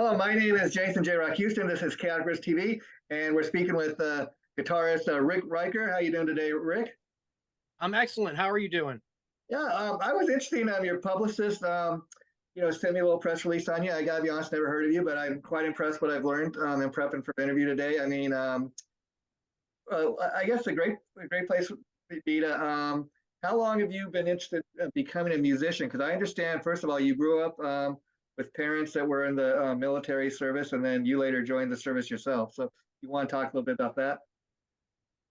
Hello, my name is Jason JROCK Houston. This is Guitarist TV, and we're speaking with guitarist Rick Reicher. How you doing today, Rick? I'm excellent. How are you doing? Yeah, I was interested in your publicist. Sent me a little press release on you. I gotta be honest, never heard of you, but I'm quite impressed what I've learned in prepping for the interview today. I guess a great place would be to. How long have you been interested in becoming a musician? Because I understand, first of all, you grew up with parents that were in the military service, and then you later joined the service yourself. So you want to talk a little bit about that?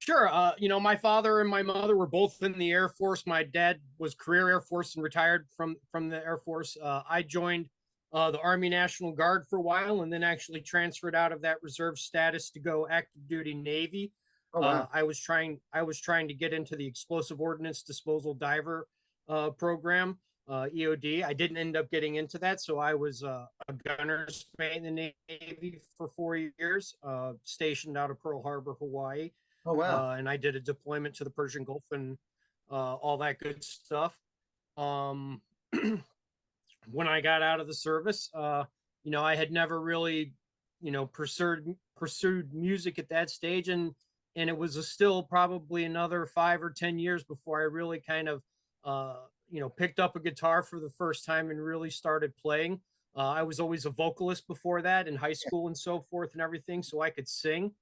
Sure. My father and my mother were both in the Air Force. My dad was career Air Force and retired from the Air Force. I joined the Army National Guard for a while, and then actually transferred out of that reserve status to go active duty Navy. Oh wow. I was trying to get into the Explosive Ordnance Disposal Diver program, EOD. I didn't end up getting into that, so I was a gunner's mate in the Navy for 4 years, stationed out of Pearl Harbor, Hawaii. Oh wow. And I did a deployment to the Persian Gulf and all that good stuff. Um, when I got out of the service, I had never really, pursued music at that stage, and it was still probably another 5 or 10 years before I really kind of, picked up a guitar for the first time and really started playing. I was always a vocalist before that in high school and so forth and everything, so I could sing.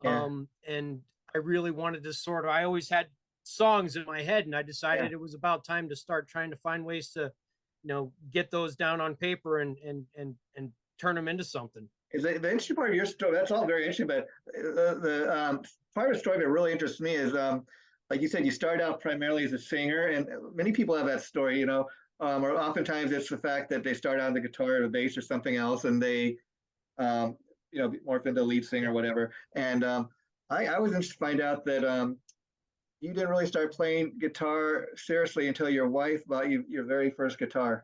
Yeah. And I really wanted to I always had songs in my head, and I decided Yeah. it was about time to start trying to find ways to, get those down on paper and turn them into something. Is the interesting part of your story? That's all very interesting, but the part of the story that really interests me is, like you said, you started out primarily as a singer, and many people have that story, or oftentimes it's the fact that they start out on the guitar or the bass or something else, and they, morph into lead singer or whatever. And I was interested to find out that you didn't really start playing guitar seriously until your wife bought you your very first guitar.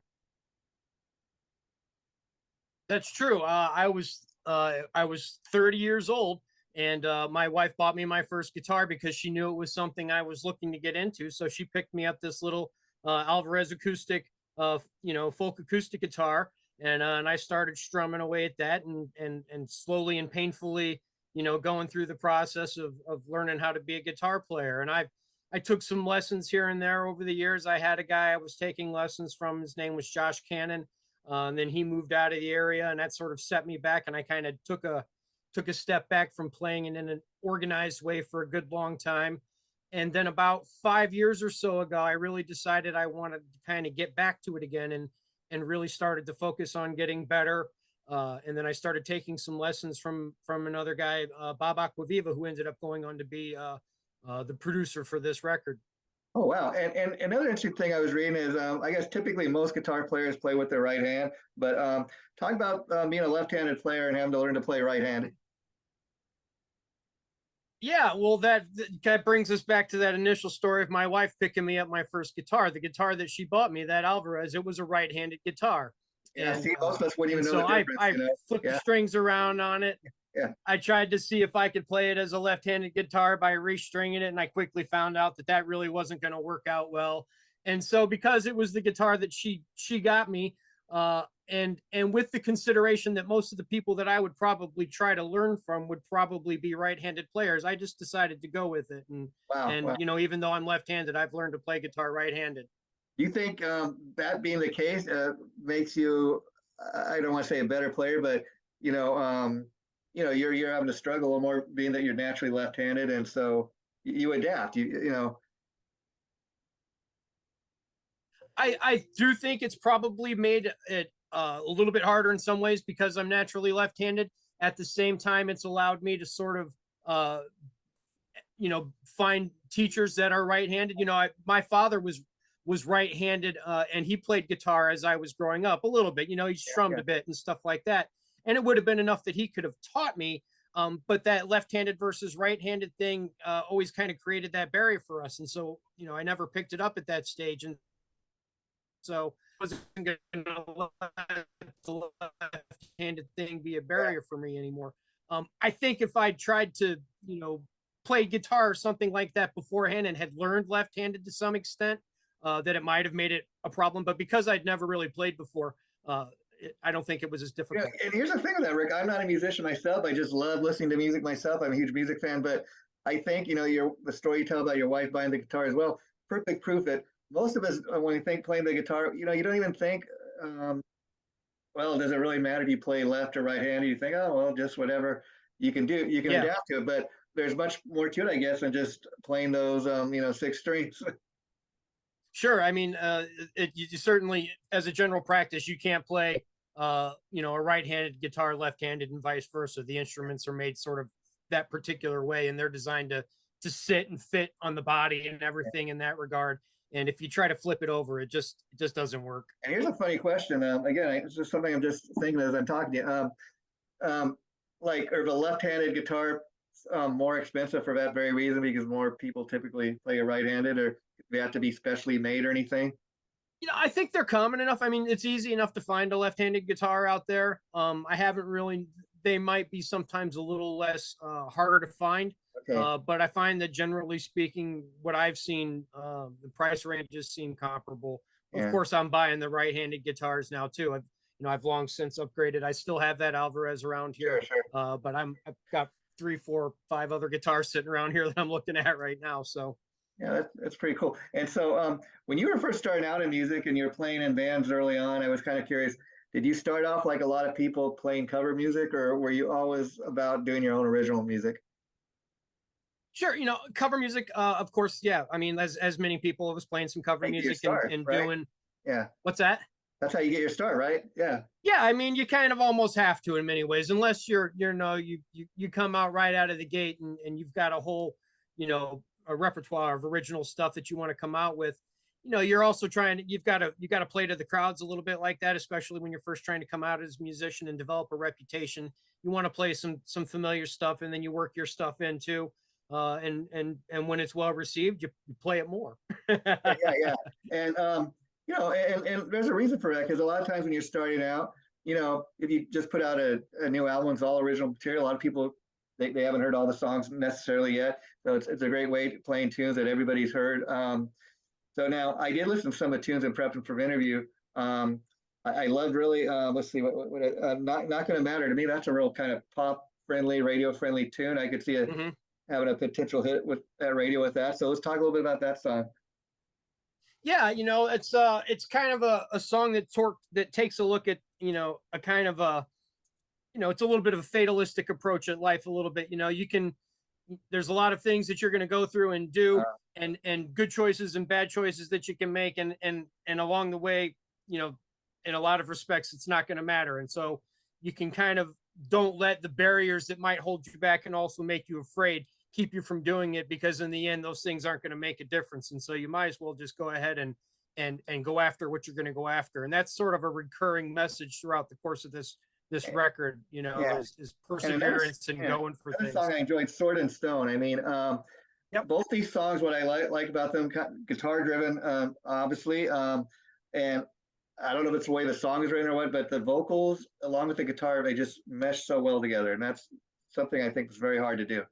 That's true. I was 30 years old, and my wife bought me my first guitar because she knew it was something I was looking to get into. So she picked me up this little Alvarez acoustic, folk acoustic guitar, and I started strumming away at that, and slowly and painfully, going through the process of learning how to be a guitar player. And I took some lessons here and there over the years. I had a guy I was taking lessons from. His name was Josh Cannon. And then he moved out of the area, and that sort of set me back. And I kind of took a step back from playing in an organized way for a good long time. And then about 5 years or so ago, I really decided I wanted to kind of get back to it again, and really started to focus on getting better. And then I started taking some lessons from another guy, Bob Aquaviva, who ended up going on to be the producer for this record. Oh wow! And another interesting thing I was reading is, I guess typically most guitar players play with their right hand, but talk about being a left-handed player and having to learn to play right-handed. Yeah, well, that brings us back to that initial story of my wife picking me up my first guitar. The guitar that she bought me, that Alvarez, it was a right-handed guitar. Yeah, and see, most of us wouldn't even know so the I difference. I flipped the Yeah, strings around on it. yeah, I tried to see if I could play it as a left-handed guitar by restringing it, and I quickly found out that that really wasn't going to work out well. And so, because it was the guitar that she got me, and with the consideration that most of the people that I would probably try to learn from would probably be right-handed players, I just decided to go with it. And wow, and wow. even though I'm left-handed, I've learned to play guitar right-handed. Do you think that being the case makes you, I don't want to say a better player, but you know, um, you're having to struggle a little more being that you're naturally left-handed, and so you adapt. I do think it's probably made it a little bit harder in some ways because I'm naturally left-handed. At the same time, it's allowed me to sort of, find teachers that are right-handed. My father was right-handed, and he played guitar as I was growing up a little bit. He strummed Yeah, a bit and stuff like that, and it would have been enough that he could have taught me. But that left-handed versus right-handed thing always kind of created that barrier for us, and so I never picked it up at that stage, and so I wasn't going to let the left-handed thing be a yeah, barrier for me anymore. I think if I tried to, play guitar or something like that beforehand and had learned left-handed to some extent, that it might have made it a problem. But because I'd never really played before, I don't think it was as Yeah, difficult. and here's the thing with that, Rick. I'm not a musician myself. I just love listening to music myself. I'm a huge music fan, but I think the story you tell about your wife buying the guitar as well. Perfect proof that most of us, when we think playing the guitar, you don't even think, um, well, does it really matter if you play left or right handed? You think, oh well, just whatever you can do, you can Yeah. adapt to it. But there's much more to it, I guess, than just playing those, six strings. Sure. I mean, you certainly, as a general practice, you can't play, a right-handed guitar left-handed and vice versa. The instruments are made sort of that particular way, and they're designed to sit and fit on the body and everything in that regard. And if you try to flip it over, it just doesn't work. And here's a funny question. Again, it's just something I'm just thinking as I'm talking to you. Um, like, are the left-handed guitar more expensive for that very reason because more people typically play a right-handed, or they have to be specially made or anything? I think they're common enough. I mean, it's easy enough to find a left-handed guitar out there. I haven't really. They might be sometimes a little less harder to find, Okay. but I find that generally speaking, what I've seen, the price ranges seem comparable. Of Yeah. course, I'm buying the right-handed guitars now too. I've long since upgraded. I still have that Alvarez around Sure. here, Sure. but I've got 3, 4, 5 other guitars sitting around here that I'm looking at right now. So. Yeah, that's pretty cool. And so, when you were first starting out in music and you were playing in bands early on, I was kind of curious. Did you start off like a lot of people playing cover music, or were you always about doing your own original music? Sure, cover music, of course, yeah. I mean, as many people, I was playing some cover Hey, get your music and start, and right? doing Yeah, what's that? that's how you get your start, right? Yeah. Yeah, I mean, you kind of almost have to in many ways, unless you come out right out of the gate and you've got a whole, a repertoire of original stuff that you want to come out with. You're also trying to you've got to play to the crowds a little bit like that, especially when you're first trying to come out as a musician and develop a reputation. You want to play some familiar stuff, and then you work your stuff into, and when it's well received, you play it more. Yeah, yeah, yeah. And and there's a reason for that because a lot of times when you're starting out, if you just put out a new album, it's all original material. A lot of people they haven't heard all the songs necessarily yet, so it's a great way to playing tunes that everybody's heard. So now I did listen to some of the tunes in prepping for the interview. I loved really. Let's see not going to matter to me. That's a real kind of pop friendly, radio friendly tune. I could see it Mhm. having a potential hit with that radio with that. So let's talk a little bit about that song. Yeah, it's kind of a song that takes a look at, a kind of a, it's a little bit of a fatalistic approach at life a little bit. There's a lot of things that you're going to go through and do, Uh, and good choices and bad choices that you can make, and along the way, in a lot of respects it's not going to matter. And so you can kind of don't let the barriers that might hold you back and also make you afraid keep you from doing it, because in the end those things aren't going to make a difference. And so you might as well just go ahead and go after what you're going to go after. And that's sort of a recurring message throughout the course of this record, yeah, is and another perseverance and yeah, going for another things. song I enjoyed, "Sword and Stone." I mean, Yep. both these songs, what I like about them, guitar driven, obviously, and I don't know if it's the way the song is written or what, but the vocals along with the guitar, they just mesh so well together, and that's something I think is very hard to do.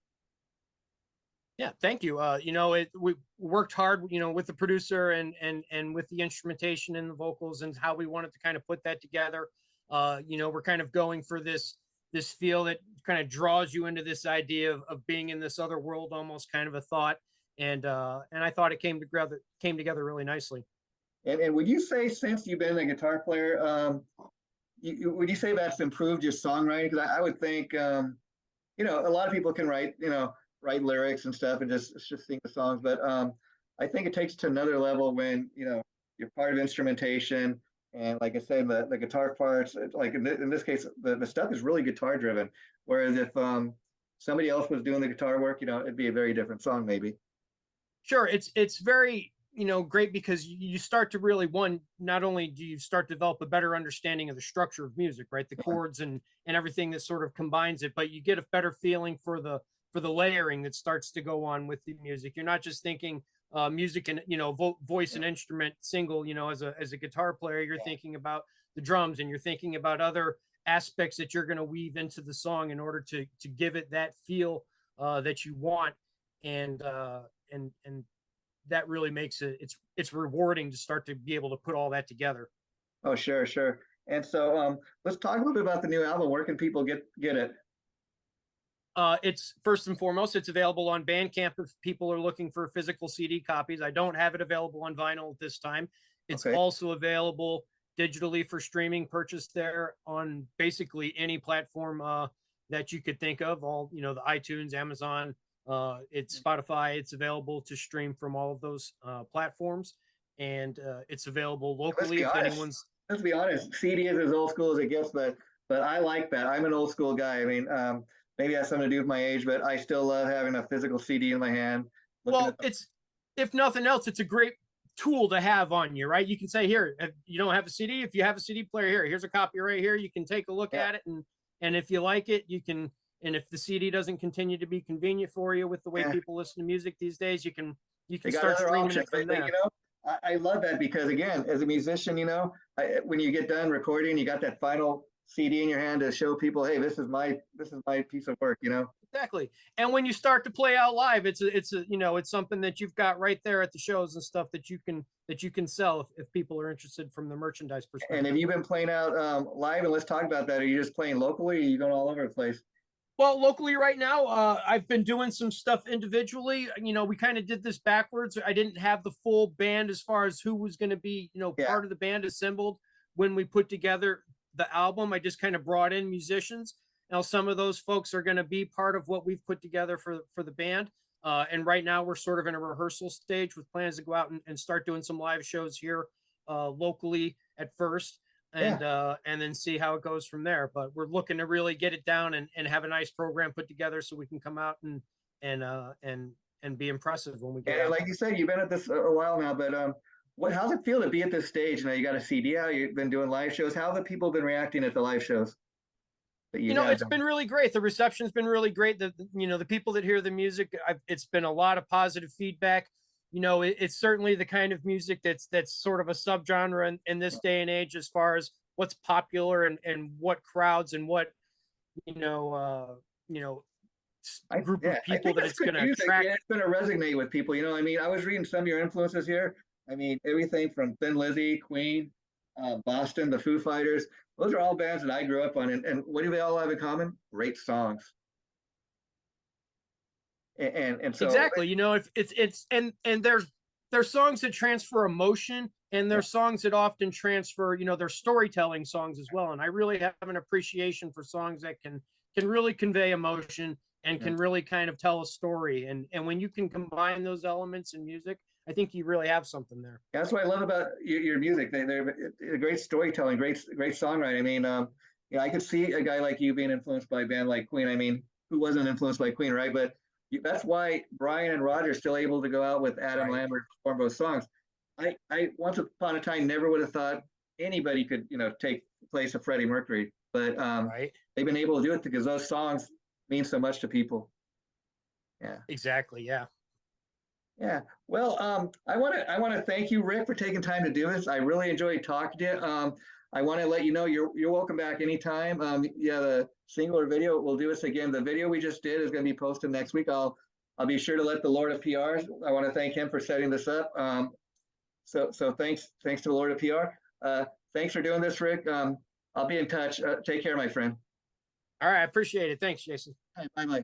Yeah, thank you. We worked hard, with the producer and with the instrumentation and the vocals and how we wanted to kind of put that together. We're kind of going for this feel that kind of draws you into this idea of being in this other world, almost kind of a thought. And I thought it came together really nicely. And would you say since you've been a guitar player, would you say that's improved your songwriting? Because I would think, a lot of people can write lyrics and stuff and just sing the songs, but I think it takes to another level when you're part of instrumentation, and like I said, the guitar parts, like in this case, the stuff is really guitar driven. Whereas if somebody else was doing the guitar work, it'd be a very different song maybe. Sure, it's very, great, because you start to really, one, not only do you start to develop a better understanding of the structure of music, right, the chords and everything that sort of combines it, but you get a better feeling for the layering that starts to go on with the music. You're not just thinking music and, voice Yeah, and instrument single, as a guitar player. You're yeah. thinking about the drums, and you're thinking about other aspects that you're going to weave into the song in order to give it that feel that you want. And that really makes it's rewarding to start to be able to put all that together. Oh, sure, sure. And so let's talk a little bit about the new album. Where can people get it? It's first and foremost, it's available on Bandcamp if people are looking for physical CD copies. I don't have it available on vinyl at this time. It's Okay. also available digitally for streaming purchase there on basically any platform that you could think of. All, you know, the iTunes, Amazon, it's Spotify. It's available to stream from all of those platforms, and it's available Let's locally be if honest. anyone's. Let's be honest. CD is as old school as it gets, but I like that. I'm an old school guy. I mean, maybe it has something to do with my age, but I still love having a physical CD in my hand, looking at Well, the. it's, if nothing else, it's a great tool to have on you, right? You can say, here, if you don't have a CD, if you have a CD player, here's a copy right here. You can take a look Yeah, at it, and if you like it, you can. And if the CD doesn't continue to be convenient for you with the way yeah. people listen to music these days, you They can got start other streaming options. it from You there. know, I love that because again, as a musician, you know, when you get done recording, you got that final CD in your hand to show people, hey, this is my piece of work. You know. Exactly. And when you start to play out live, it's you know, it's something that you've got right there at the shows and stuff that you can sell if people are interested from the merchandise And have perspective. you been playing out live? And let's talk about that. Are you just playing locally? Or are you going all over the place? Well, locally right now, I've been doing some stuff individually. You know, we kind of did this backwards. I didn't have the full band as far as who was going to be, you know, Yeah. part of the band assembled when we put together the album. I just kind of brought in musicians. Now, some of those folks are going to be part of what we've put together for the band. And right now, we're sort of in a rehearsal stage with plans to go out and start doing some live shows here locally at first, Yeah. and then see how it goes from there. But we're looking to really get it down and have a nice program put together so we can come out and uh and and be impressive when we get And out like there. you said, you've been at this a while now, but how's it feel to be at this stage? Now you got a CD out, you've been doing live shows. How have the people been reacting at the live shows that You you know, have it's done? been really great. The reception's been really great. You know, the people that hear the music, it's been a lot of positive feedback. You know, it's certainly the kind of music that's sort of a subgenre in this day and age as far as what's popular and what crowds and what you know you know group Yeah, of I people think that that's it's good going to music. attract. Yeah, it's going to resonate with people. You know, I mean, I was reading some of your influences here. I mean, everything from Thin Lizzy, Queen, Boston, the Foo Fighters. Those are all bands that I grew up on. And what do they all have in common? Great songs. And so, Exactly. You know, if it's and there's songs that transfer emotion, and yeah, there's songs that often transfer, you know, there's storytelling songs as well. And I really have an appreciation for songs that can really convey emotion and yeah. can really kind of tell a story. And when you can combine those elements in music, I think you really have something there. That's what I love about your music. They're great storytelling, great songwriting. I mean, yeah, I could see a guy like you being influenced by a band like Queen. I mean, who wasn't influenced by Queen, right? But that's why Brian and Roger are still able to go out with Adam Right. Lambert and perform those songs. I once upon a time never would have thought anybody could, you know, take the place of Freddie Mercury, but Right. they've been able to do it because those songs mean so much to people. Yeah. Exactly. Yeah. Yeah. Well, I want to thank you, Rick, for taking time to do this. I really enjoyed talking to you. I want to let you know you're welcome back anytime. Yeah, the single video, we'll do this again. The video we just did is going to be posted next week. I'll be sure to let the Lord of PRs. I want to thank him for setting this up. So thanks to the Lord of PR. Thanks for doing this, Rick. I'll be in touch. Take care, my friend. All right. I appreciate it. Thanks, Jason. Bye bye.